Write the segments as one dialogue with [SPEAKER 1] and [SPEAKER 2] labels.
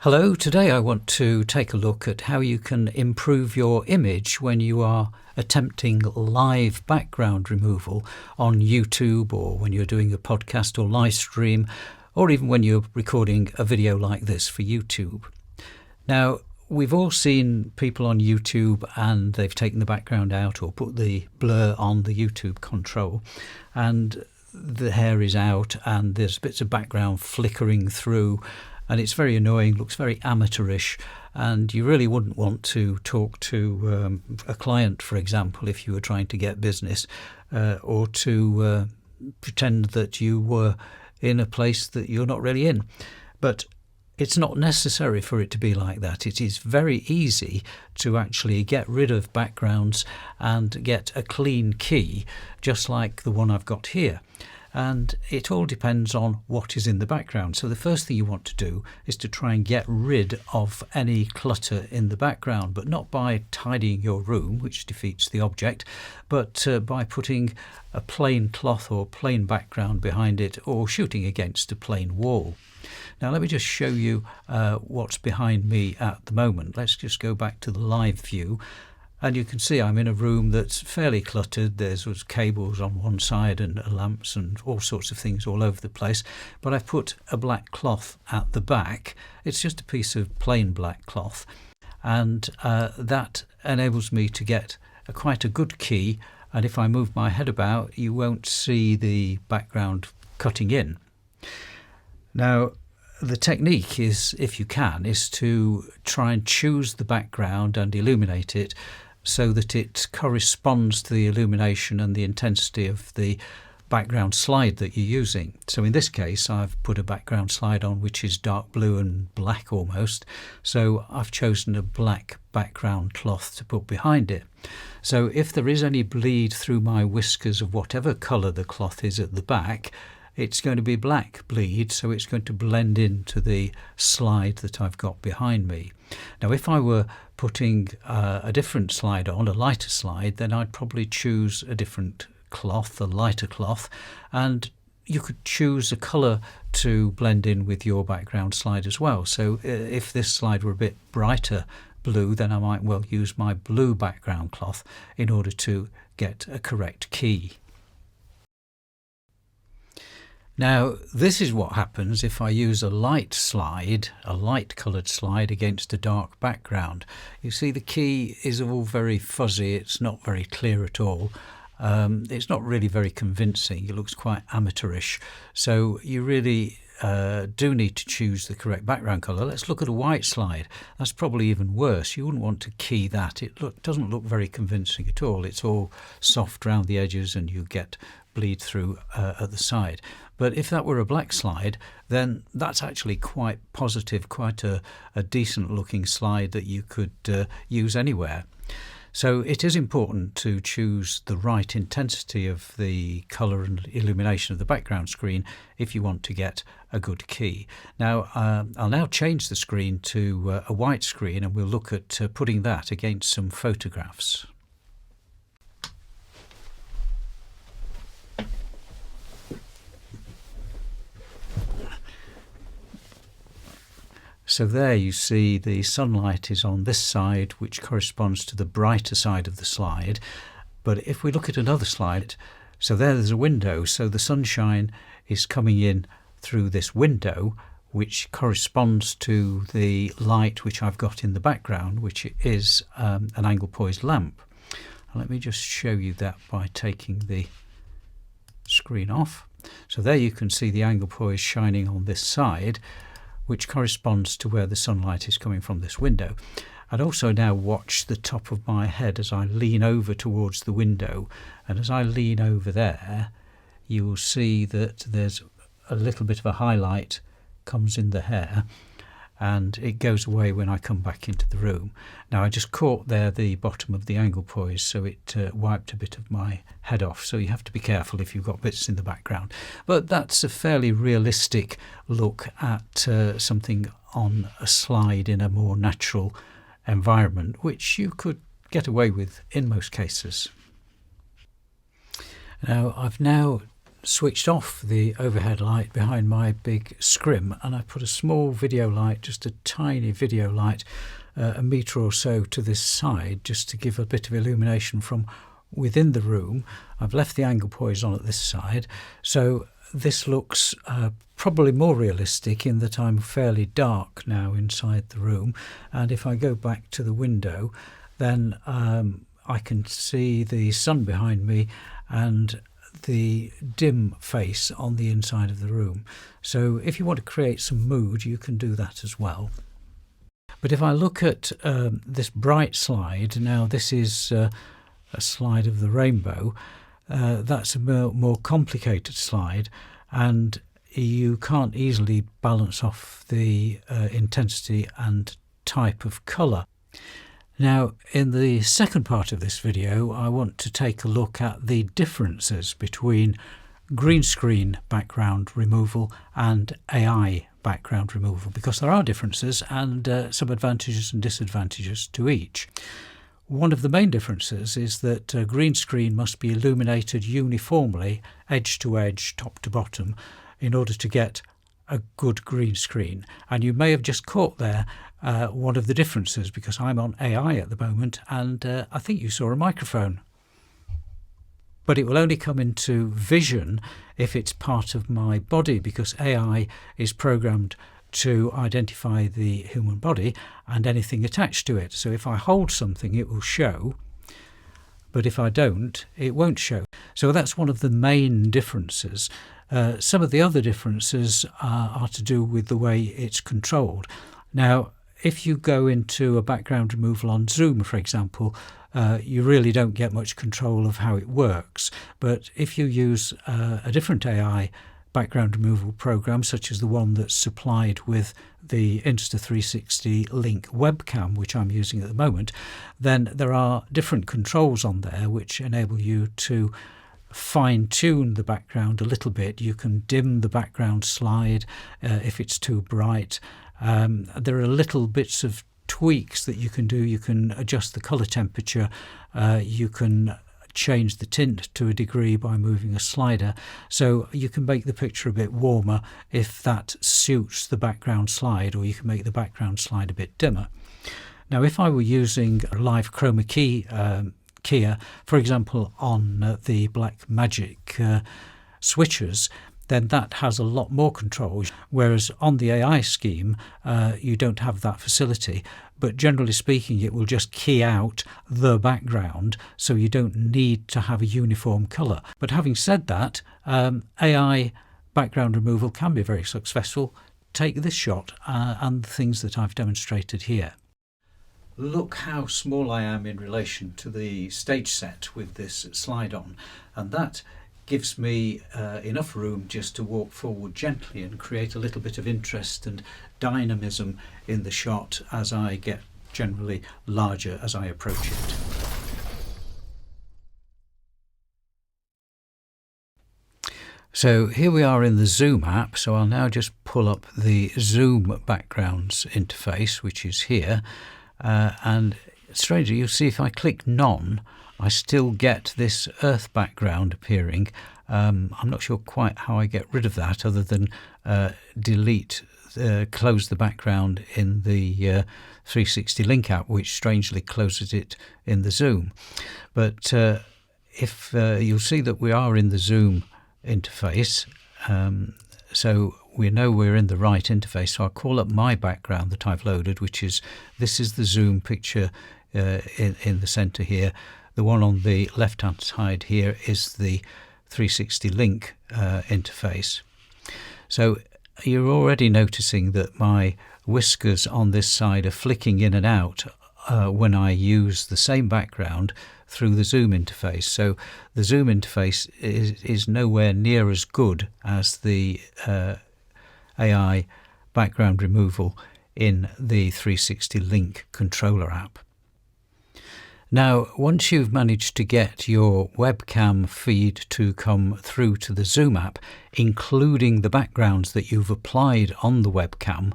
[SPEAKER 1] Hello, today I want to take a look at how you can improve your image when you are attempting live background removal on YouTube, or when you're doing a podcast or live stream, or even when you're recording a video like this for YouTube. Now, we've all seen people on YouTube and they've taken the background out or put the blur on the YouTube control, and the hair is out and there's bits of background flickering through. And it's very annoying, looks very amateurish, and you really wouldn't want to talk to a client, for example, if you were trying to get business, or to pretend that you were in a place that you're not really in. But it's not necessary for it to be like that. It is very easy to actually get rid of backgrounds and get a clean key, just like the one I've got here. And it all depends on what is in the background. So the first thing you want to do is to try and get rid of any clutter in the background, but not by tidying your room, which defeats the object, but by putting a plain cloth or plain background behind it, or shooting against a plain wall. Now let me just show you what's behind me at the moment. Let's just go back to the live view. And you can see I'm in a room that's fairly cluttered. There's cables on one side and lamps and all sorts of things all over the place. But I've put a black cloth at the back. It's just a piece of plain black cloth. And that enables me to get quite a good key. And if I move my head about, you won't see the background cutting in. Now, the technique is, if you can, is to try and choose the background and illuminate it so that it corresponds to the illumination and the intensity of the background slide that you're using. So in this case, I've put a background slide on which is dark blue and black almost. So I've chosen a black background cloth to put behind it. So if there is any bleed through my whiskers of whatever colour the cloth is at the back, it's going to be black bleed, so it's going to blend into the slide that I've got behind me. Now, if I were putting a different slide on, a lighter slide, then I'd probably choose a different cloth, a lighter cloth, and you could choose a colour to blend in with your background slide as well. So if this slide were a bit brighter blue, then I might well use my blue background cloth in order to get a correct key. Now, this is what happens if I use a light slide, a light coloured slide against a dark background. You see the key is all very fuzzy, it's not very clear at all. It's not really very convincing, it looks quite amateurish. So you really do need to choose the correct background colour. Let's look at a white slide. That's probably even worse. You wouldn't want to key that. It doesn't look very convincing at all. It's all soft around the edges and you get bleed through at the side. But if that were a black slide, then that's actually quite positive, quite a decent looking slide that you could use anywhere. So it is important to choose the right intensity of the colour and illumination of the background screen if you want to get a good key. Now, I'll now change the screen to a white screen, and we'll look at putting that against some photographs. So there you see the sunlight is on this side, which corresponds to the brighter side of the slide. But if we look at another slide, so there's a window, so the sunshine is coming in through this window, which corresponds to the light which I've got in the background, which is an angle poised lamp. Let me just show you that by taking the screen off. So there you can see the angle poise shining on this side, which corresponds to where the sunlight is coming from this window. I'd also now watch the top of my head as I lean over towards the window, and as I lean over there, you will see that there's a little bit of a highlight comes in the hair, and it goes away when I come back into the room. Now, I just caught there the bottom of the angle poise, so it wiped a bit of my head off, so you have to be careful if you've got bits in the background. But that's a fairly realistic look at something on a slide in a more natural environment, which you could get away with in most cases. Now, I've switched off the overhead light behind my big scrim, and I put a small video light, just a tiny video light, a metre or so to this side, just to give a bit of illumination from within the room. I've left the angle poise on at this side, so this looks probably more realistic in that I'm fairly dark now inside the room. And if I go back to the window, then I can see the sun behind me and the dim face on the inside of the room. So if you want to create some mood, you can do that as well. But if I look at this bright slide, now this is a slide of the rainbow. That's a more complicated slide, and you can't easily balance off the intensity and type of colour. Now, in the second part of this video, I want to take a look at the differences between green screen background removal and AI background removal, because there are differences and some advantages and disadvantages to each. One of the main differences is that green screen must be illuminated uniformly, edge to edge, top to bottom, in order to get a good green screen. And you may have just caught there one of the differences, because I'm on AI at the moment, and I think you saw a microphone. But it will only come into vision if it's part of my body, because AI is programmed to identify the human body and anything attached to it. So if I hold something, it will show, but if I don't, it won't show. So that's one of the main differences. Some of the other differences are to do with the way it's controlled. Now, if you go into a background removal on Zoom, for example, you really don't get much control of how it works. But if you use a different AI background removal program, such as the one that's supplied with the Insta360 Link webcam, which I'm using at the moment, then there are different controls on there which enable you to fine-tune the background a little bit. You can dim the background slide if it's too bright. There are little bits of tweaks that you can do. You can adjust the colour temperature. You can change the tint to a degree by moving a slider, so you can make the picture a bit warmer if that suits the background slide, or you can make the background slide a bit dimmer. Now, if I were using a live chroma key, for example, on the Blackmagic switchers, then that has a lot more control, whereas on the AI scheme you don't have that facility. But generally speaking, it will just key out the background, so you don't need to have a uniform colour. But having said that, AI background removal can be very successful. Take this shot and the things that I've demonstrated here. Look how small I am in relation to the stage set with this slide on, and that gives me enough room just to walk forward gently and create a little bit of interest and dynamism in the shot as I get generally larger as I approach it. So here we are in the Zoom app, so I'll now just pull up the Zoom backgrounds interface, which is here, and strangely, you'll see if I click None, I still get this earth background appearing. I'm not sure quite how I get rid of that, other than close the background in the 360 Link app, which strangely closes it in the Zoom. But if you'll see that we are in the Zoom interface, so we know we're in the right interface. So I'll call up my background that I've loaded, this is the Zoom picture in the center here. The one on the left-hand side here is the 360 Link interface. So you're already noticing that my whiskers on this side are flicking in and out when I use the same background through the Zoom interface. So the Zoom interface is nowhere near as good as the AI background removal in the 360 Link controller app. Now, once you've managed to get your webcam feed to come through to the Zoom app, including the backgrounds that you've applied on the webcam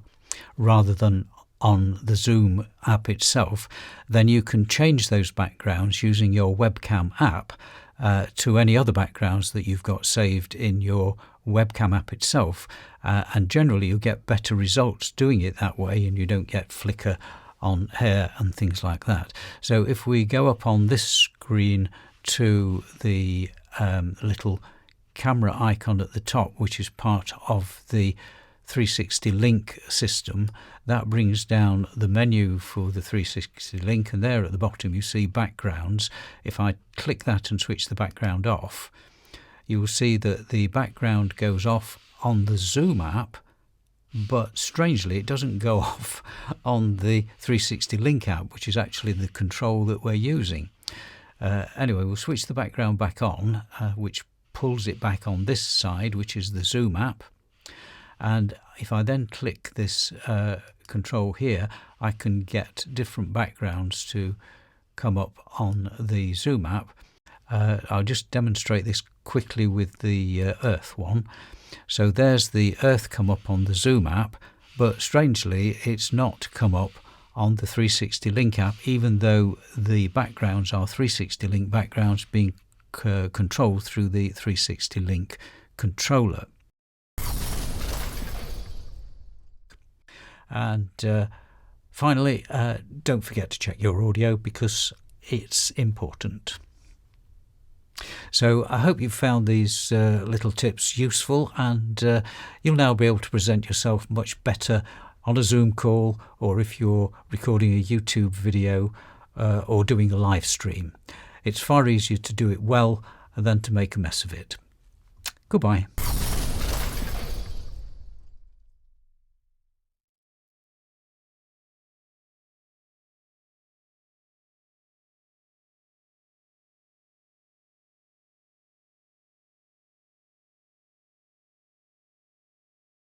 [SPEAKER 1] rather than on the Zoom app itself, then you can change those backgrounds using your webcam app to any other backgrounds that you've got saved in your webcam app itself. And generally you get better results doing it that way, and you don't get flicker on hair and things like that. So if we go up on this screen to the little camera icon at the top, which is part of the 360 Link system, that brings down the menu for the 360 Link, and there at the bottom you see backgrounds. If I click that and switch the background off, you will see that the background goes off on the Zoom app, but strangely it doesn't go off on the 360 Link app, which is actually the control that we're using. Anyway, we'll switch the background back on, which pulls it back on this side, which is the Zoom app. And if I then click this control here, I can get different backgrounds to come up on the Zoom app. I'll just demonstrate this quickly with the Earth one. So there's the Earth come up on the Zoom app, but strangely it's not come up on the 360 Link app, even though the backgrounds are 360 Link backgrounds being controlled through the 360 Link controller. And finally, don't forget to check your audio, because it's important. So I hope you've found these little tips useful, and you'll now be able to present yourself much better on a Zoom call, or if you're recording a YouTube video or doing a live stream. It's far easier to do it well than to make a mess of it. Goodbye.